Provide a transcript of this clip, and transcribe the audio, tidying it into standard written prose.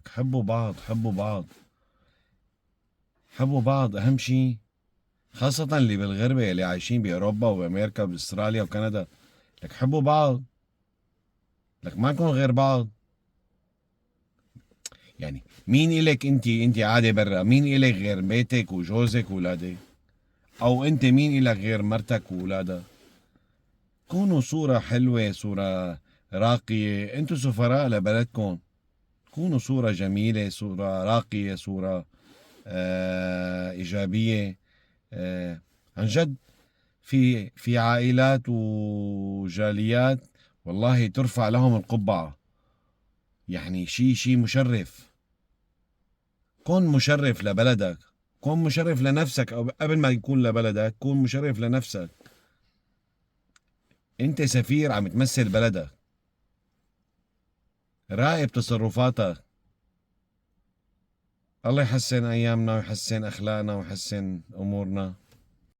لك حبوا بعض، حبوا بعض، حبوا بعض أهم شي. خاصة اللي بالغربة، اللي عايشين بأوروبا وبأمريكا وبأستراليا وكندا. لك حبوا بعض، لك ماكن غير بعض. يعني مين إلك انت قاعدة برا؟ مين إلك غير بيتك وجوزك وولادك؟ او انت مين إلك غير مرتك وولادك؟ كونوا صورة حلوة، صورة راقية، انتوا سفراء لبلدكم. كونوا صورة جميلة، صورة راقية، صورة إيجابية. عن جد، في عائلات وجاليات والله ترفع لهم القبعة. يعني شي مشرف. كن مشرف لبلدك، كن مشرف لنفسك، أو قبل ما يكون لبلدك كن مشرف لنفسك. انت سفير عم تمثل بلدك. راقب تصرفاتك. الله يحسن ايامنا ويحسن اخلاقنا ويحسن امورنا.